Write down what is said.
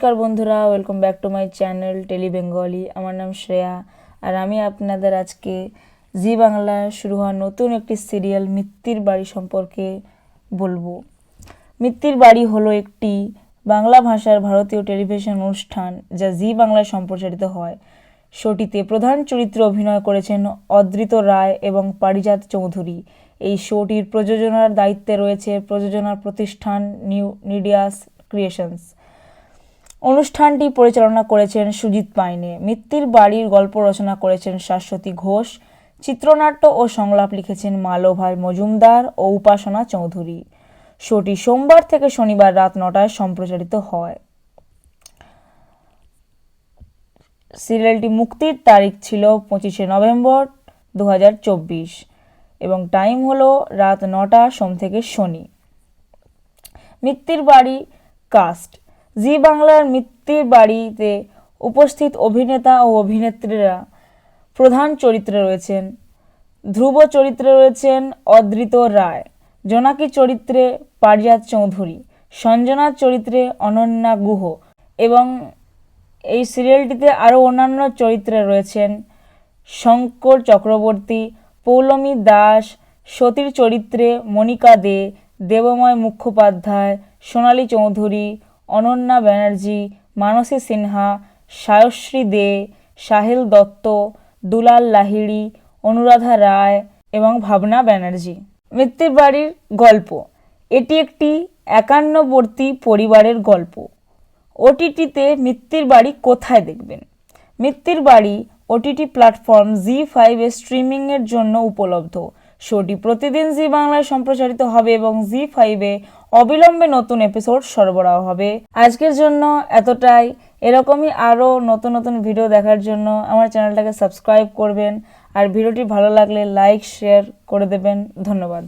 নমস্কার বন্ধুরা, welcome back to my channel tele Bengali. আমার নাম শ্রেয়া, আর আমি আপনাদের আজকে জি বাংলায় শুরু হওয়া নতুন একটি সিরিয়াল মিত্তির বাড়ি সম্পর্কে বলবো। মিত্তির বাড়ি হলো একটি বাংলা ভাষার ভারতীয় টেলিভিশন অনুষ্ঠান যা জি বাংলায় সম্প্রচারিত হয়। শোটিতে প্রধান চরিত্রে অভিনয় করেছেন অদ্রিত রায় এবং পারিজাত চৌধুরী। এই শোটির প্রযোজনার দায়িত্বে রয়েছে প্রযোজনা প্রতিষ্ঠান নিউ নিডিয়াস ক্রিয়েশনস। অনুষ্ঠানটি পরিচালনা করেছেন সুজিত পাইনে। মিত্তির বাড়ির গল্প রচনা করেছেন শাশ্বতী ঘোষ। চিত্রনাট্য ও সংলাপ লিখেছেন মালভাই মজুমদার ও উপাসনা চৌধুরী। শোটি সোমবার থেকে শনিবার রাত 9টায় সম্প্রচারিত হয়। সিরিয়ালটি মুক্তির তারিখ ছিল 25শে নভেম্বর 2024 এবং টাইম হলো রাত 9টা সোম থেকে শনি। মিত্তির বাড়ি কাস্ট। জি বাংলার মিত্তির বাড়িতে উপস্থিত অভিনেতা ও অভিনেত্রীরা প্রধান চরিত্রে রয়েছেন। ধ্রুব চরিত্রে রয়েছেন অদ্রিত রায়, জোনাকি চরিত্রে পারিজাত চৌধুরী, সঞ্জনার চরিত্রে অনন্যা গুহ এবং এই সিরিয়ালটিতে আরও অন্যান্য চরিত্রে রয়েছেন শঙ্কর চক্রবর্তী, পৌলমী দাস, সতীর চরিত্রে মনিকা দে, দেবময় মুখোপাধ্যায়, সোনালী চৌধুরী, অনন্যা ব্যানার্জি, মানসী সিনহা, সায়শ্রী দে, সাহিল দত্ত, দুলাল লাহিড়ী, অনুরাধা রায় এবং ভাবনা ব্যানার্জি। মিত্তির বাড়ির গল্প। এটি একটি একান্নবর্তী পরিবারের গল্প। ওটিটিতে মিত্তির বাড়ি কোথায় দেখবেন? মিত্তির বাড়ি ওটিটি প্ল্যাটফর্ম জি5 এ স্ট্রিমিংয়ের জন্য উপলব্ধ। শোটি প্রতিদিন জি বাংলায় সম্প্রচারিত হবে এবং জি5-এ অবিলম্বে নতুন এপিসোড সরবরাহ হবে। আজকের জন্য এতটাই। এরকমই আরও নতুন নতুন ভিডিও দেখার জন্য আমার চ্যানেলটাকে সাবস্ক্রাইব করবেন, আর ভিডিওটি ভালো লাগলে লাইক শেয়ার করে দেবেন। ধন্যবাদ।